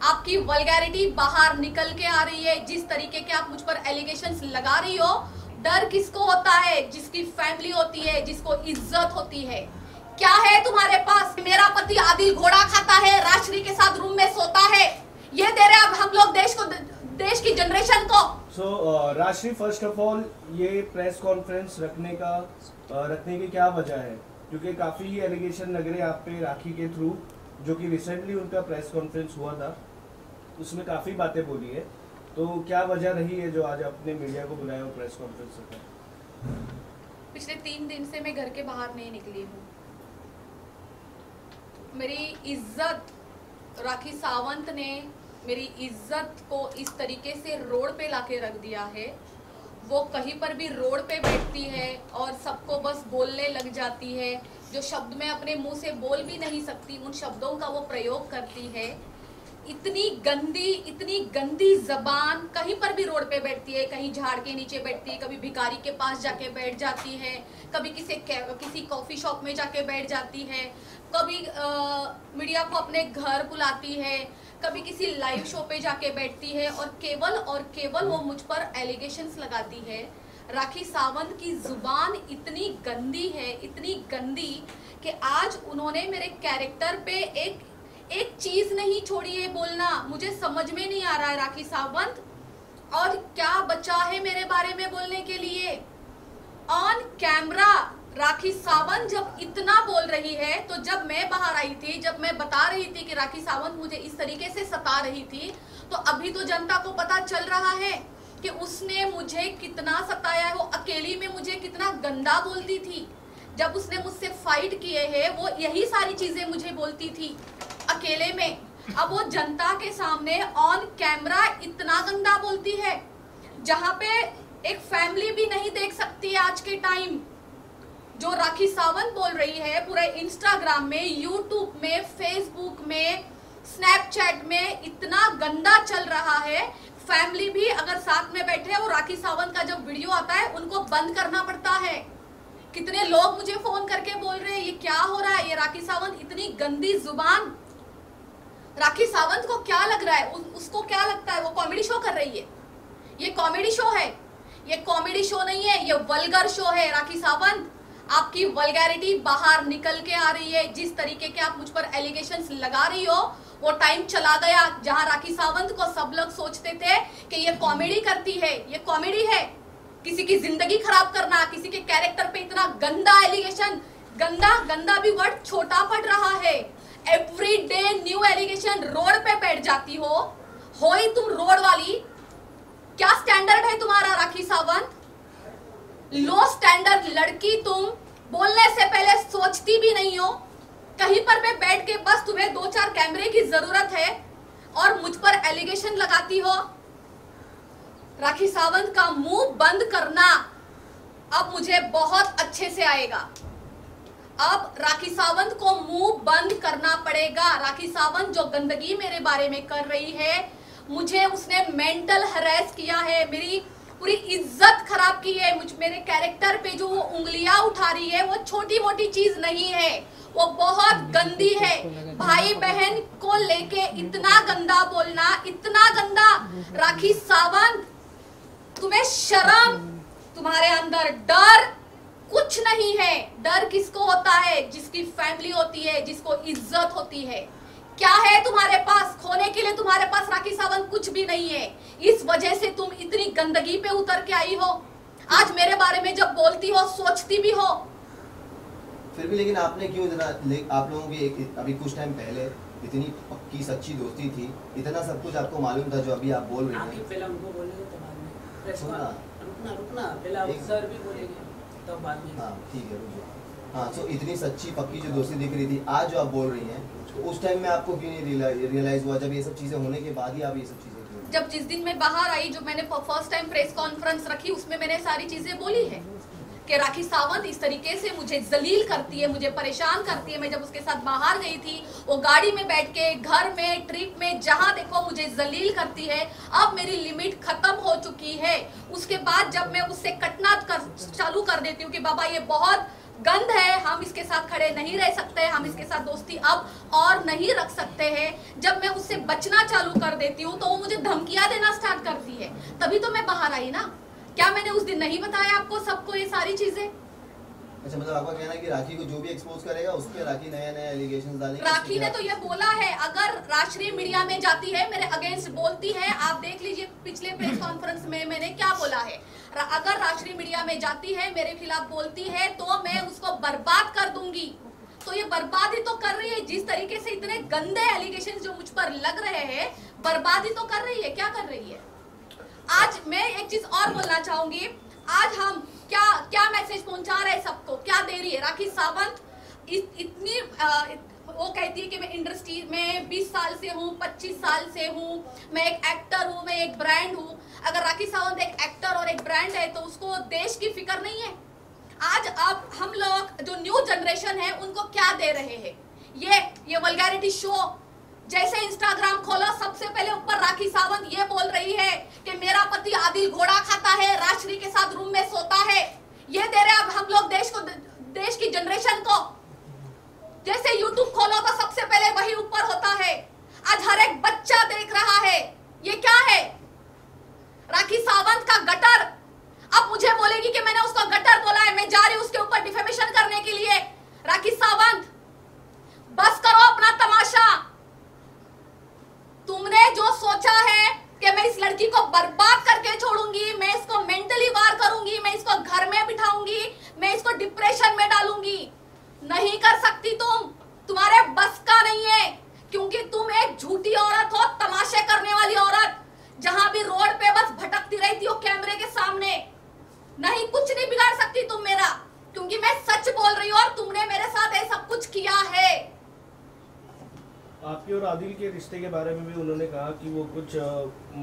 आपकी वल्गैरिटी बाहर निकल के आ रही है। जिस तरीके के आप मुझ पर एलिगेशंस लगा रही हो, डर किसको होता है? जिसकी फैमिली होती है, जिसको इज्जत होती है। क्या है तुम्हारे पास? मेरा पति आदिल घोड़ा खाता है, राजश्री के साथ रूम में सोता है, ये दे रहे अब हम लोग देश की जनरेशन को। राजश्री, फर्स्ट ऑफ ऑल ये प्रेस कॉन्फ्रेंस रखने की क्या वजह है? क्योंकि काफी एलिगेशन लग रहे हैं आप पे राखी के थ्रू, जो कि रिसेंटली उनका प्रेस कॉन्फ्रेंस हुआ था, उसमें काफी बातें बोली है। तो क्या वजह रही है जो आज आपने मीडिया को बुलाया और प्रेस कॉन्फ्रेंस रखा? पिछले 3 दिन से मैं घर के बाहर नहीं निकली हूँ। मेरी इज्जत, राखी सावंत ने मेरी इज्जत को इस तरीके से रोड पे लाके रख दिया है। वो कहीं पर भी रोड पे बैठती है और सबको बस बोलने लग जाती है। जो शब्द मैं अपने मुंह से बोल भी नहीं सकती, उन शब्दों का वो प्रयोग करती है। इतनी गंदी जबान, कहीं पर भी रोड पे बैठती है, कहीं झाड़ के नीचे बैठती है, कभी भिखारी के पास जाके बैठ जाती है, कभी किसी कॉफी शॉप में जाके बैठ जाती है, कभी मीडिया को अपने घर बुलाती है, कभी किसी लाइव शो पे जाके बैठती है और केवल वो मुझ पर एलिगेशंस लगाती है। राखी सावंत की जुबान इतनी गंदी है, इतनी गंदी कि आज उन्होंने मेरे कैरेक्टर पे एक चीज नहीं छोड़ी है बोलना। मुझे समझ में नहीं आ रहा है राखी सावंत और क्या बचा है मेरे बारे में बोलने के लिए। ऑन कैमरा राखी सावंत जब इतना बोल रही है, तो जब मैं बाहर आई थी, जब मैं बता रही थी कि राखी सावंत मुझे इस तरीके से सता रही थी, तो अभी तो जनता को पता चल रहा है कि उसने मुझे कितना सताया है। वो अकेली में मुझे कितना गंदा बोलती थी। जब उसने मुझसे फाइट किए हैं, वो यही सारी चीजें मुझे बोलती थी अकेले में। अब वो जनता के सामने ऑन कैमरा इतना गंदा बोलती है, जहां पे एक फैमिली भी नहीं देख सकती आज के टाइम। जो राखी सावंत बोल रही है पूरे इंस्टाग्राम में, यूट्यूब में, फेसबुक में, स्नैपचैट में इतना गंदा चल रहा है। फैमिली भी अगर साथ में बैठे, वो राखी सावंत का जब वीडियो आता है उनको बंद करना पड़ता है। कितने लोग मुझे फोन करके बोल रहे हैं ये क्या हो रहा है, ये राखी सावंत इतनी गंदी जुबान। राखी सावंत को क्या लग रहा है, उसको क्या लगता है वो कॉमेडी शो कर रही है? ये कॉमेडी शो है, ये कॉमेडी शो नहीं है, ये वल्गर शो है। राखी सावंत, आपकी वल्गैरिटी बाहर निकल के आ रही है। जिस तरीके के आप मुझ पर एलिगेशंस लगा रही हो, वो टाइम चला गया जहां राखी सावंत को सब लोग सोचते थे कि ये कॉमेडी करती है। ये कॉमेडी है, किसी की जिंदगी खराब करना, किसी के कैरेक्टर पे इतना गंदा एलिगेशन, गंदा भी वर्ड छोटा पड़ रहा है। Every day new allegation, road पे बैठ जाती हो ही तुम रोड वाली। क्या स्टैंडर्ड है तुम्हारा राखी सावंत? लो स्टैंडर्ड लड़की तुम। बोलने से पहले सोचती भी नहीं हो। कहीं पर भी बैठ के बस तुम्हें 2-4 कैमरे की जरूरत है और मुझ पर एलिगेशन लगाती हो। राखी सावंत का मुंह बंद करना अब मुझे बहुत अच्छे से आएगा। अब राखी सावंत को मुंह बंद करना पड़ेगा। राखी सावंत जो गंदगी मेरे बारे में कर रही है, मुझे उसने मेंटल हरेस किया है, मेरी पूरी इज्जत खराब की है। मेरे कैरेक्टर पे जो वो उंगलियां उठा रही है, वो छोटी मोटी चीज नहीं है, वो बहुत गंदी है। भाई बहन को लेके इतना गंदा बोलना, इतना गंदा। राखी सावंत, तुम्हें शर्म, तुम्हारे अंदर डर कुछ नहीं है। डर किसको होता है? जिसकी फैमिली होती है, जिसको इज्जत होती है। क्या है तुम्हारे पास? खोने के लिए तुम्हारे पास राखी सावंत कुछ भी नहीं है। इस वजह से तुम इतनी गंदगी पे उतर के आई हो। आज मेरे बारे में जब बोलती हो, सोचती भी हो। फिर भी लेकिन आपने क्यों इतना, आप लोगों की अभी कुछ टाइम पहले इतनी पक्की सच्ची दोस्ती थी, इतना सब कुछ आपको मालूम था जो अभी आप बोल रहे हैं। पहले उनको बोलेंगे तो बाद में रुकना पहले आप सर भी बोलेंगे तब बाद में। हाँ ठीक है, रुक जाओ। हाँ, सो इतनी सच्ची पक्की जो दोस्ती दिख रही थी, आज जो आप बोल रही हैं, तो उस टाइम में आपको क्यों नहीं रियलाइज हुआ? जब ये सब चीजें होने के बाद ही आप ये सब चीजें क्यों? जब जिस दिन मैं बाहर आई, जो मैंने फर्स्ट टाइम प्रेस कॉन्फ्रेंस रखी, उसमें मैंने सारी चीजें बोली है कि राखी सावंत इस तरीके से मुझे जलील करती है, मुझे परेशान करती है। मैं जब उसके साथ बाहर गई थी, वो गाड़ी में बैठ के, घर में, ट्रिप में, जहां देखो मुझे जलील करती है। अब मेरी लिमिट खत्म हो चुकी है। उसके बाद जब मैं उससे कटना चालू कर देती हूँ कि बाबा ये बहुत गंद है, हम इसके साथ खड़े नहीं रह सकते, हम इसके साथ दोस्ती अब और नहीं रख सकते हैं। जब मैं उससे बचना चालू कर देती हूँ तो वो मुझे धमकियां देना स्टार्ट करती है, तभी तो मैं बाहर आई ना। क्या मैंने उस दिन नहीं बताया आपको सबको ये सारी चीजें? अच्छा, मतलब आपका कहना है कि राखी को जो भी एक्सपोज करेगा उस पे राखी नया एलिगेशंस डालेगी। राखी ने तो ये बोला है, अगर राष्ट्रीय मीडिया में जाती है मेरे अगेंस्ट बोलती है, आप देख लीजिए पिछले प्रेस कॉन्फ्रेंस में मैंने क्या बोला है, अगर राष्ट्रीय मीडिया में जाती है मेरे खिलाफ बोलती है तो मैं उसको बर्बाद कर दूंगी। तो ये बर्बादी तो कर रही है, जिस तरीके से इतने गंदे एलिगेशन जो मुझ पर लग रहे हैं, बर्बादी तो कर रही है। क्या कर रही है? आज मैं एक चीज और बोलना चाहूंगी, आज हम क्या मैसेज पहुंचा रहे हैं सबको, क्या दे रही है राखी सावंत? इतनी वो कहती है कि मैं इंडस्ट्री में 20 साल से हूँ, 25 साल से हूँ, मैं एक एक्टर हूँ, मैं एक ब्रांड हूँ। अगर राखी सावंत एक एक्टर और एक ब्रांड है तो उसको देश की फिक्र नहीं है? आज अब हम लोग जो न्यू जनरेशन है उनको क्या दे रहे हैं? ये वल्गैरिटी शो, जैसे इंस्टाग्राम खोलो सबसे पहले ऊपर राखी सावंत ये बोल रही है कि मेरा पति आदिल घोड़ा खाता है, राष्ट्रीय के साथ रूम में सोता है। ये दे रहे अब हम लोग देश की जनरेशन को। जैसे यूट्यूब खोलो तो सबसे पहले वही ऊपर होता है। आज हर एक बच्चा देख रहा है। ये क्या है? राखी सावंत का गटर। अब मुझे बोलेगी कि मैंने उसको गटर बोला है, मैं जा रही हूं उसके ऊपर डिफेमेशन करने के लिए। राखी सावंत, बस करो अपना तमाशा। तुमने जो सोचा है कि मैं इस लड़की को बर्बाद करके छोड़ूंगी, मैं इसको मेंटली वार करूंगी, मैं इसको घर में बिठाऊंगी, मैं इसको डिप्रेशन में डालूंगी, नहीं कर सकती तुम। तुम्हारे बस का नहीं है, क्योंकि तुम एक झूठी औरत हो, तमाशे करने वाली औरत, जहां भी रोड पे बस भटकती रहती हो कैमरे के सामने। नहीं, कुछ नहीं बिगाड़ सकती तुम मेरा, क्योंकि मैं सच बोल रही हूँ और तुमने मेरे साथ ये सब कुछ किया है। आपके और आदिल के रिश्ते के बारे में भी उन्होंने कहा कि वो कुछ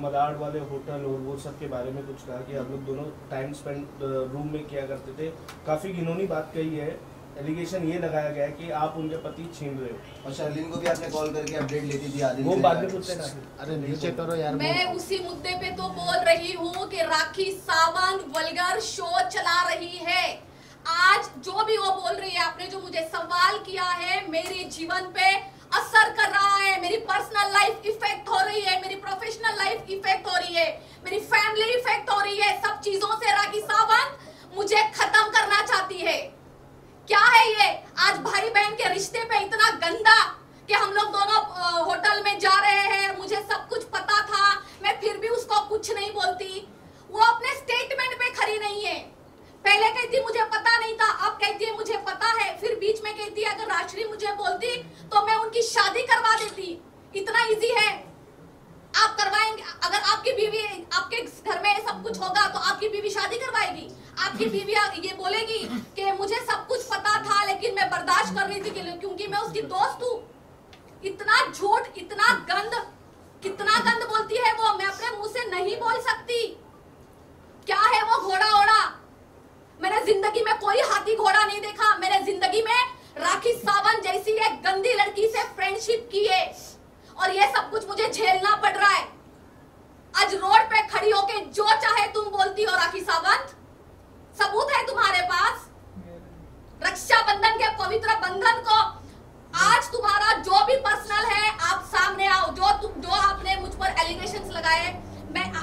मलाड वाले होटल और वो सब के बारे में कुछ कहा कि आप लोग दोनों टाइम स्पेंड रूम में किया करते थे। काफी घिनौनी बात कही है। एलिगेशन ये लगाया गया है कि आप उनके पति छीन रहे हो। और शर्लिन को भी आपने कॉल करके अपडेट लेती थी आदिल वो से। बाद में पूछते ना। अरे नीचे करो यार। मैं उसी मुद्दे पे तो बोल रही हूँ कि राखी सावंत वल्गर शो चला रही है। आज जो भी वो बोल रही है, आपने जो मुझे सवाल किया है, मेरे जीवन पे असर कर रहा है, मेरी पर्सनल लाइफ इफेक्ट हो रही है, मेरी प्रोफेशनल लाइफ इफेक्ट हो रही है, मेरी फैमिली इफेक्ट हो रही है। सब चीजों से राखी सावंत मुझे खत्म करना चाहती है। क्या है ये? आज भाई बहन के रिश्ते पे इतना गंदा कि हम लोग दोनों होटल में जा रहे हैं, मुझे सब कुछ पता था, मैं फिर भी उसको कुछ नहीं बोलती। वो अपने स्टेटमेंट पे खड़ी नहीं है। पहले कहती मुझे पता नहीं था, अब कहती है मुझे पता है, फिर बीच में कहती है अगर राष्ट्रीय मुझे बोलती तो मैं उनकी शादी करवा देती। इतना इजी है। आप करवाएंगे? अगर आपकी बीवी, आपके घर में सब कुछ होगा तो आपकी बीवी शादी करवाएगी? आपकी बीवी ये बोलेगी कि मुझे सब कुछ पता था लेकिन मैं बर्दाश्त कर रही थी क्योंकि मैं उसकी दोस्त हूँ? इतना झूठ, इतना गंद, कितना गंद बोलती है वो, मैं अपने मुंह से नहीं बोल सकती। क्या है वो घोड़ा ओड़ा? मैंने जिंदगी में कोई हाथी घोड़ा नहीं देखा। मैंने जिंदगी में राखी सावंत जैसी एक गंदी लड़की से फ्रेंडशिप की है और ये सब कुछ मुझे झेलना पड़ रहा है। आज रोड पे खड़ी होके जो चाहे तुम बोलती हो राखी सावंत। सबूत है तुम्हारे पास? रक्षाबंधन के पवित्र बंधन को आज तुम्हारा जो भी पर्सनल है आप सामने आओ। जो आपने मुझ पर एलिगेशंस लगाए,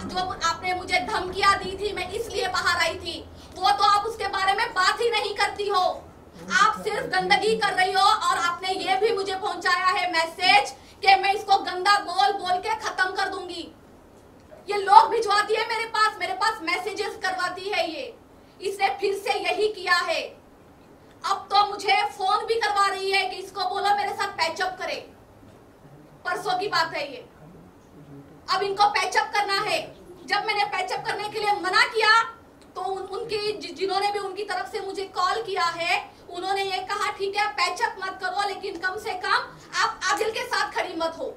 जो आपने मुझे धमकियां दी थी, मैं इसलिए बाहर आई थी, वो तो आप उसके बारे में बात ही नहीं करती हो। आप सिर्फ गंदगी कर रही हो और आपने ये भी मुझे पहुंचाया है मैसेज कि मैं इसको गंदा बोल बोल के खत्म कर दूंगी। ये लोग भिजवाती है मेरे पास मैसेजेस करवाती है ये। इसने फिर से यही किया है। अब तो मुझे फोन भी करवा रही है कि इसको बोलो मेरे साथ पैचअप करे। परसों की बात है ये। अब इनको पैचअप करना है। जब मैंने पैचअप करने के लिए मना किया तो उनकी जिन्होंने भी उनकी तरफ से मुझे कॉल किया है, उन्होंने ये कहा ठीक है पैचअप मत करो लेकिन कम से कम आप आदिल के साथ खड़ी मत हो।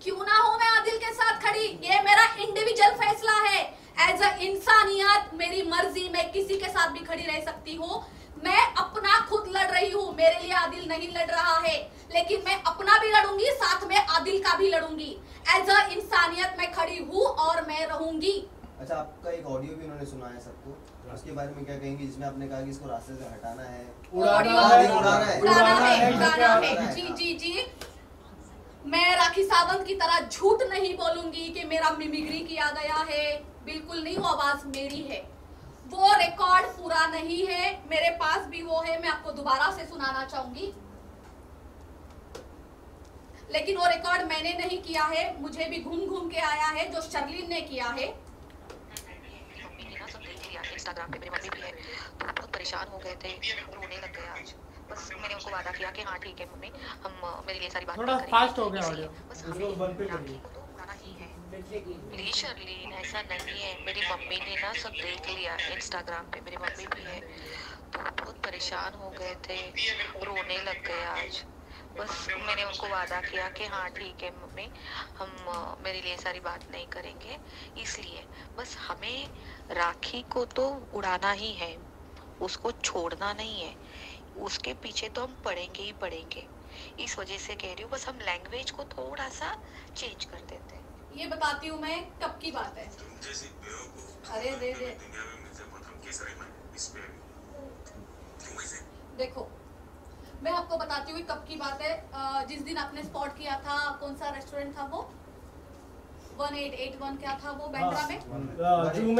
क्यों ना हो मैं आदिल के साथ खड़ी? ये मेरा इंडिविजुअल फैसला है। एज अ इंसानियत मेरी मर्जी, मैं किसी के साथ भी खड़ी रह सकती हूँ। मैं अपना खुद लड़ रही हूँ, मेरे लिए आदिल नहीं लड़ रहा है, लेकिन मैं अपना भी लड़ूंगी, साथ में आदिल का भी लड़ूंगी। एज अ इंसानियत मैं खड़ी हूँ और मैं रहूंगी। अच्छा, आपका एक ऑडियो भी उन्होंने सुनाया सबको। उसके बारे में क्या कहेंगे, जिसमें आपने कहा कि इसको रास्ते से हटाना है, उड़ाना है। जी जी जी, मैं राखी सावंत की तरह झूठ नहीं बोलूंगी कि मेरा मिमिक्री किया गया है, बिल्कुल नहीं, वो आवाज मेरी है। वो रिकॉर्ड पूरा नहीं है, मेरे पास भी वो है, मैं आपको दोबारा से सुनाना चाहूंगी, लेकिन वो रिकॉर्ड मैंने नहीं किया है, मुझे भी घूम घूम के आया है, जो शर्लिन ने किया है। मम्मी ने ना सब देख लिया इंस्टाग्राम पे, मेरी मम्मी भी है, तो बहुत परेशान हो गए थे, रोने लग गए आज। बस मैंने उनको वादा किया कि हाँ ठीक है मम्मी, हम मेरे लिए सारी बात थोड़ा फास्ट हो गया ऑडियो, बस हमें राखी को तो उड़ाना ही है। प्लीज शर्लिन, ऐसा नहीं है, मेरी मम्मी ने ना सब देख लिया इंस्टाग्राम पे, मेरी मम्मी भी है, तो बहुत परेशान हो गए थे, रोने लग गए आज। बस मैंने उनको वादा किया कि हाँ ठीक है मम्मी, हम मेरे लिए सारी बात नहीं करेंगे, इसलिए बस हमें राखी को तो उड़ाना ही है, उसको छोड़ना नहीं है, उसके पीछे तो हम पढ़ेंगे ही पढ़ेंगे। इस वजह से कह रही हूँ, बस हम लैंग्वेज को थोड़ा सा चेंज कर देते हैं। ये बताती हूँ मैं कब की बात है। अरे दे दे, देखो मैं आपको बताती हूँ कब की बात है। जिस दिन आपने स्पॉट किया था, कौन सा रेस्टोरेंट था वो, 1881 क्या था वो, बैंड्रा में, जू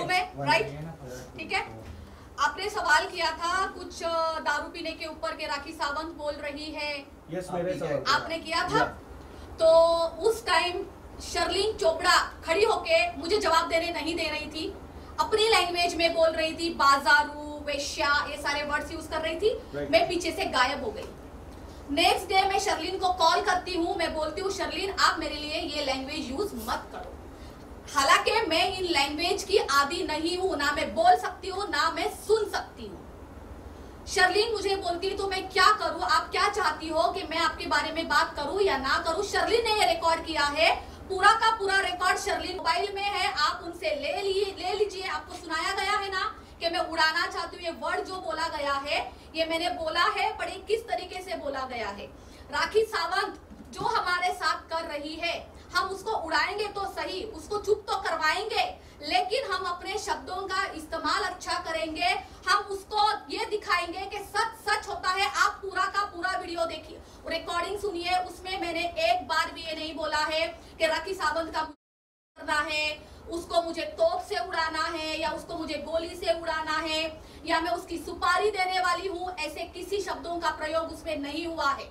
में, राइट, ठीक है। आपने सवाल किया था कुछ दारू पीने के ऊपर के राखी सावंत बोल रही है, यस मेरे सवाल आपने किया था। तो उस टाइम शर्लिन चोपड़ा खड़ी होके मुझे जवाब देने नहीं दे रही थी, अपनी लैंग्वेज में बोल रही थी, बाजारू, वेश्या, ये सारे वर्ड्स यूज कर रही थी। मैं पीछे से गायब हो गई। नेक्स्ट डे मैं शर्लिन को कॉल करती हूँ, मैं बोलती हूँ शर्लिन आप मेरे लिए ये लैंग्वेज यूज मत करो। हालांकि मैं इन लैंग्वेज की आदी नहीं हूँ, ना मैं बोल सकती हूँ ना मैं सुन सकती हूँ। शर्लिन मुझे बोलती है तो मैं क्या करूँ, आप क्या चाहती हो कि मैं आपके बारे में बात करूँ या ना करूँ। शर्लिन ने ये रिकॉर्ड किया है, पूरा का पूरा रिकॉर्ड शर्लिन मोबाइल में है, आप उनसे ले लीजिए। आपको सुनाया गया है ना कि मैं उड़ाना चाहती हूँ, ये वर्ड जो बोला गया है ये मैंने बोला है, पर ये किस तरीके से बोला गया है। राखी सावंत जो हमारे साथ कर रही है, हम उसको उड़ाएंगे तो सही, उसको चुप तो करवाएंगे, लेकिन हम अपने शब्दों का इस्तेमाल अच्छा करेंगे। हम उसको ये दिखाएंगे कि सच सच होता है। आप पूरा का पूरा वीडियो देखिए, रिकॉर्डिंग सुनिए, उसमें मैंने एक बार भी ये नहीं बोला है कि राखी सावंत का करना है, उसको मुझे तोप से उड़ाना है या उसको मुझे गोली से उड़ाना है या मैं उसकी सुपारी देने वाली हूँ, ऐसे किसी शब्दों का प्रयोग उसमें नहीं हुआ है।